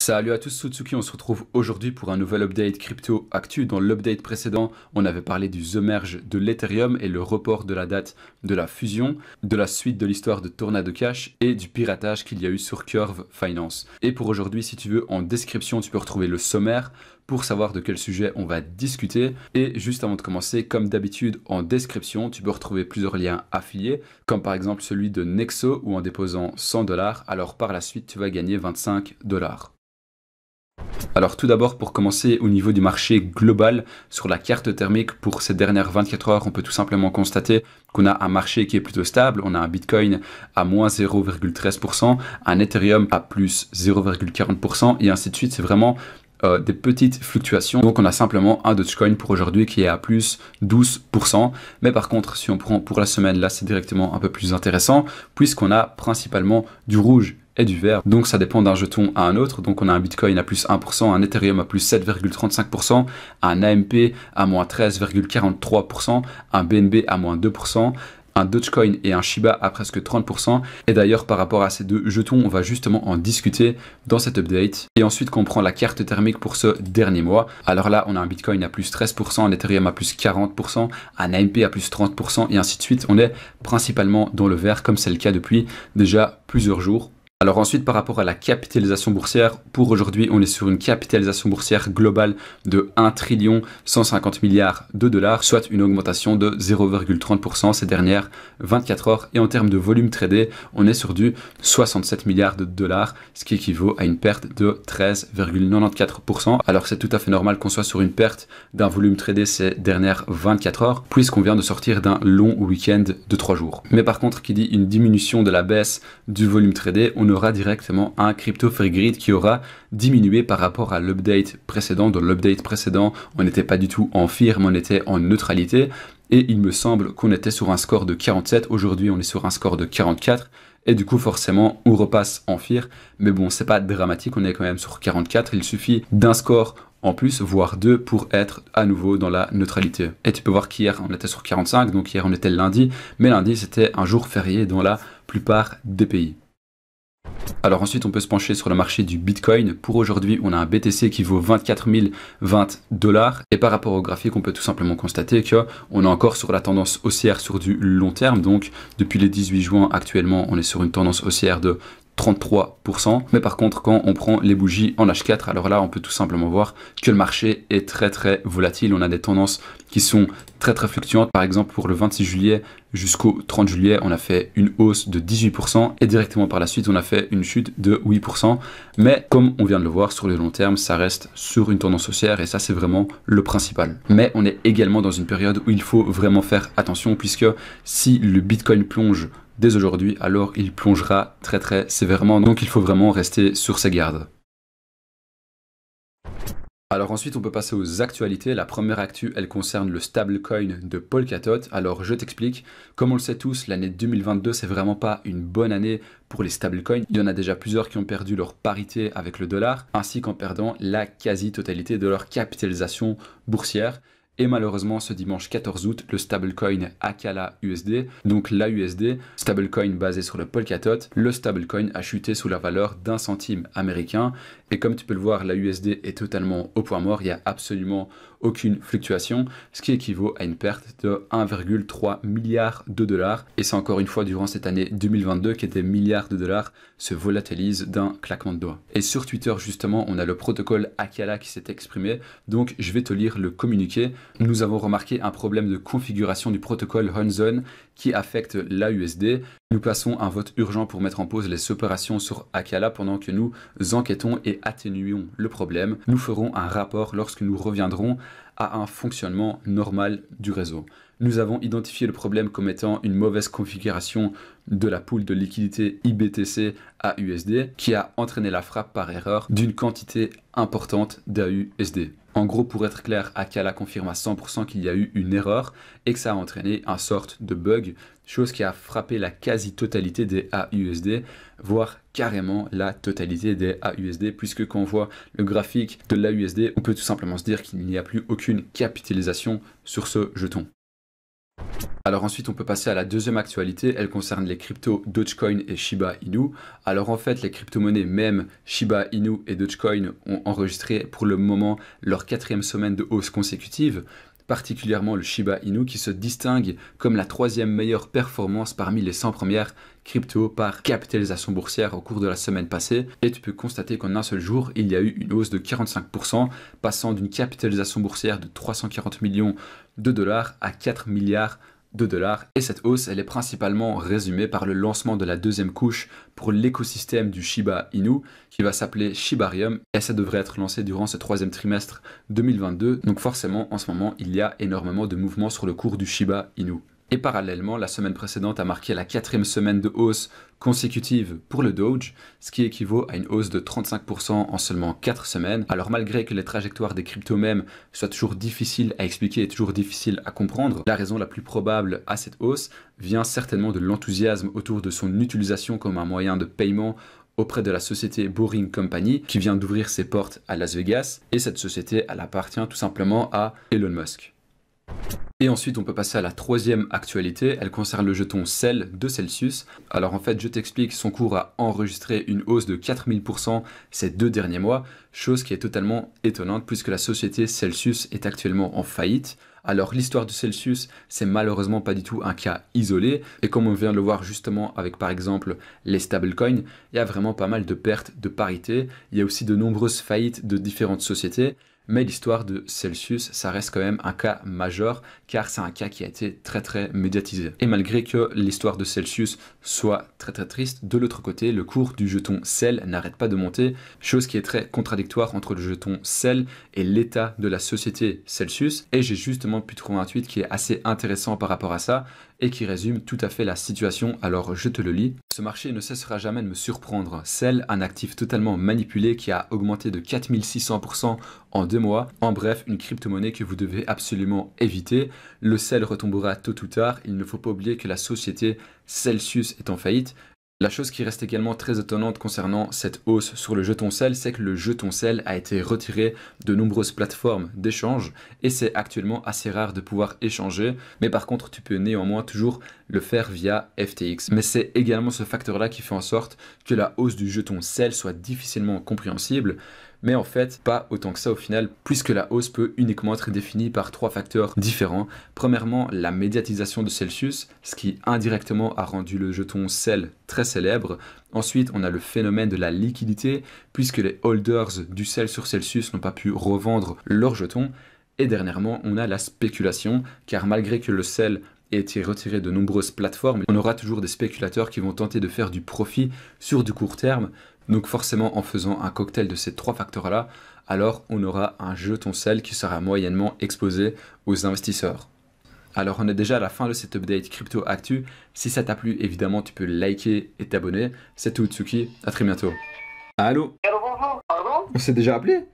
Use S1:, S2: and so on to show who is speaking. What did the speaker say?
S1: Salut à tous, Sutsuki, on se retrouve aujourd'hui pour un nouvel update crypto actu. Dans l'update précédent, on avait parlé du The Merge de l'Ethereum et le report de la date de la fusion, de la suite de l'histoire de Tornado Cash et du piratage qu'il y a eu sur Curve Finance. Et pour aujourd'hui, si tu veux, en description, tu peux retrouver le sommaire pour savoir de quel sujet on va discuter. Et juste avant de commencer, comme d'habitude, en description, tu peux retrouver plusieurs liens affiliés, comme par exemple celui de Nexo où en déposant 100$, alors par la suite, tu vas gagner 25$. Alors tout d'abord, pour commencer au niveau du marché global, sur la carte thermique pour ces dernières 24 heures, on peut tout simplement constater qu'on a un marché qui est plutôt stable. On a un Bitcoin à moins 0,13%, un Ethereum à plus 0,40% et ainsi de suite. C'est vraiment des petites fluctuations. Donc on a simplement un Dogecoin pour aujourd'hui qui est à plus 12%. Mais par contre, si on prend pour la semaine, là c'est directement un peu plus intéressant puisqu'on a principalement du rouge et du vert. Donc ça dépend d'un jeton à un autre. Donc on a un Bitcoin à plus 1%, un Ethereum à plus 7,35%, un AMP à moins 13,43%, un BNB à moins 2%, un Dogecoin et un Shiba à presque 30%. Et d'ailleurs, par rapport à ces deux jetons, on va justement en discuter dans cet update. Et ensuite, qu'on prend la carte thermique pour ce dernier mois. Alors là, on a un Bitcoin à plus 13%, un Ethereum à plus 40%, un AMP à plus 30% et ainsi de suite. On est principalement dans le vert, comme c'est le cas depuis déjà plusieurs jours. Alors ensuite, par rapport à la capitalisation boursière, pour aujourd'hui, on est sur une capitalisation boursière globale de 1 150 milliards de dollars, soit une augmentation de 0,30% ces dernières 24 heures. Et en termes de volume tradé, on est sur du 67 milliards de dollars, ce qui équivaut à une perte de 13,94%. Alors c'est tout à fait normal qu'on soit sur une perte d'un volume tradé ces dernières 24 heures, puisqu'on vient de sortir d'un long week-end de 3 jours. Mais par contre, qui dit une diminution de la baisse du volume tradé, on aura directement un crypto free grid qui aura diminué par rapport à l'update précédent. Dans l'update précédent, on n'était pas du tout en fear, mais on était en neutralité. Et il me semble qu'on était sur un score de 47. Aujourd'hui, on est sur un score de 44. Et du coup, forcément, on repasse en fear. Mais bon, c'est pas dramatique, on est quand même sur 44. Il suffit d'un score en plus, voire deux, pour être à nouveau dans la neutralité. Et tu peux voir qu'hier, on était sur 45. Donc hier, on était le lundi. Mais lundi, c'était un jour férié dans la plupart des pays. Alors ensuite, on peut se pencher sur le marché du Bitcoin. Pour aujourd'hui, on a un BTC qui vaut 24 020$. Et par rapport au graphique, on peut tout simplement constater qu'on est encore sur la tendance haussière sur du long terme. Donc depuis le 18 juin, actuellement, on est sur une tendance haussière de 33%. Mais par contre, quand on prend les bougies en H4, alors là, on peut tout simplement voir que le marché est très volatile. On a des tendances qui sont très fluctuantes. Par exemple, pour le 26 juillet jusqu'au 30 juillet, on a fait une hausse de 18% et directement par la suite, on a fait une chute de 8%. Mais comme on vient de le voir, sur le long terme, ça reste sur une tendance haussière et ça, c'est vraiment le principal. Mais on est également dans une période où il faut vraiment faire attention puisque si le Bitcoin plonge dès aujourd'hui, alors il plongera très sévèrement. Donc il faut vraiment rester sur ses gardes. Alors ensuite, on peut passer aux actualités. La première actu, elle concerne le stablecoin de Polkadot. Alors je t'explique. Comme on le sait tous, l'année 2022, c'est vraiment pas une bonne année pour les stablecoins. Il y en a déjà plusieurs qui ont perdu leur parité avec le dollar, ainsi qu'en perdant la quasi-totalité de leur capitalisation boursière. Et malheureusement, ce dimanche 14 août, le stablecoin Akala USD, donc l'AUSD, stablecoin basé sur le Polkadot, le stablecoin a chuté sous la valeur d'1 centime américain. Et comme tu peux le voir, l'AUSD est totalement au point mort, il n'y a absolument aucune fluctuation, ce qui équivaut à une perte de 1,3 milliard de dollars. Et c'est encore une fois durant cette année 2022 que des milliards de dollars se volatilisent d'un claquement de doigts. Et sur Twitter, justement, on a le protocole Akala qui s'est exprimé, donc je vais te lire le communiqué. Nous avons remarqué un problème de configuration du protocole Hanson qui affecte l'AUSD. Nous passons un vote urgent pour mettre en pause les opérations sur Akala pendant que nous enquêtons et atténuons le problème. Nous ferons un rapport lorsque nous reviendrons à un fonctionnement normal du réseau. Nous avons identifié le problème comme étant une mauvaise configuration de la pool de liquidité IBTC AUSD qui a entraîné la frappe par erreur d'une quantité importante d'AUSD. En gros, pour être clair, Akala confirme à 100% qu'il y a eu une erreur et que ça a entraîné un sorte de bug, chose qui a frappé la quasi-totalité des AUSD, voire carrément la totalité des AUSD, puisque quand on voit le graphique de l'AUSD, on peut tout simplement se dire qu'il n'y a plus aucune capitalisation sur ce jeton. Alors ensuite, on peut passer à la deuxième actualité, elle concerne les cryptos Dogecoin et Shiba Inu. Alors en fait, les crypto-monnaies, même Shiba Inu et Dogecoin, ont enregistré pour le moment leur 4e semaine de hausse consécutive, particulièrement le Shiba Inu qui se distingue comme la 3e meilleure performance parmi les 100 premières cryptos par capitalisation boursière au cours de la semaine passée. Et tu peux constater qu'en un seul jour, il y a eu une hausse de 45%, passant d'une capitalisation boursière de 340 millions de dollars à 4 milliards de dollars. Et cette hausse, elle est principalement résumée par le lancement de la deuxième couche pour l'écosystème du Shiba Inu qui va s'appeler Shibarium et ça devrait être lancé durant ce 3e trimestre 2022. Donc forcément, en ce moment, il y a énormément de mouvements sur le cours du Shiba Inu. Et parallèlement, la semaine précédente a marqué la 4e semaine de hausse consécutive pour le Doge, ce qui équivaut à une hausse de 35% en seulement 4 semaines. Alors malgré que les trajectoires des cryptos mêmes soient toujours difficiles à expliquer et toujours difficiles à comprendre, la raison la plus probable à cette hausse vient certainement de l'enthousiasme autour de son utilisation comme un moyen de paiement auprès de la société Boring Company qui vient d'ouvrir ses portes à Las Vegas. Et cette société, elle appartient tout simplement à Elon Musk. Et ensuite, on peut passer à la 3e actualité, elle concerne le jeton CEL de Celsius. Alors en fait, je t'explique, son cours a enregistré une hausse de 4000% ces 2 derniers mois, chose qui est totalement étonnante puisque la société Celsius est actuellement en faillite. Alors l'histoire de Celsius, c'est malheureusement pas du tout un cas isolé, et comme on vient de le voir justement avec par exemple les stablecoins, il y a vraiment pas mal de pertes de parité, il y a aussi de nombreuses faillites de différentes sociétés. Mais l'histoire de Celsius, ça reste quand même un cas majeur car c'est un cas qui a été très médiatisé. Et malgré que l'histoire de Celsius soit très triste, de l'autre côté, le cours du jeton CEL n'arrête pas de monter, chose qui est très contradictoire entre le jeton CEL et l'état de la société Celsius. Et j'ai justement pu trouver un tweet qui est assez intéressant par rapport à ça et qui résume tout à fait la situation, alors je te le lis. Ce marché ne cessera jamais de me surprendre. CEL, un actif totalement manipulé qui a augmenté de 4600% en 2 mois. En bref, une crypto-monnaie que vous devez absolument éviter. Le CEL retombera tôt ou tard. Il ne faut pas oublier que la société Celsius est en faillite. La chose qui reste également très étonnante concernant cette hausse sur le jeton CEL, c'est que le jeton CEL a été retiré de nombreuses plateformes d'échange et c'est actuellement assez rare de pouvoir échanger. Mais par contre, tu peux néanmoins toujours le faire via FTX. Mais c'est également ce facteur-là qui fait en sorte que la hausse du jeton CEL soit difficilement compréhensible. Mais en fait, pas autant que ça au final, puisque la hausse peut uniquement être définie par 3 facteurs différents. Premièrement, la médiatisation de Celsius, ce qui indirectement a rendu le jeton CEL très célèbre. Ensuite, on a le phénomène de la liquidité, puisque les holders du CEL sur Celsius n'ont pas pu revendre leurs jetons. Et dernièrement, on a la spéculation, car malgré que le CEL ait été retiré de nombreuses plateformes, on aura toujours des spéculateurs qui vont tenter de faire du profit sur du court terme. Donc forcément, en faisant un cocktail de ces 3 facteurs-là, alors on aura un jeton CEL qui sera moyennement exposé aux investisseurs. Alors on est déjà à la fin de cet update crypto actu. Si ça t'a plu, évidemment, tu peux liker et t'abonner. C'est tout, Tsuki. À très bientôt. Allô?
S2: Allô, bonjour, pardon?
S1: On s'est déjà appelé?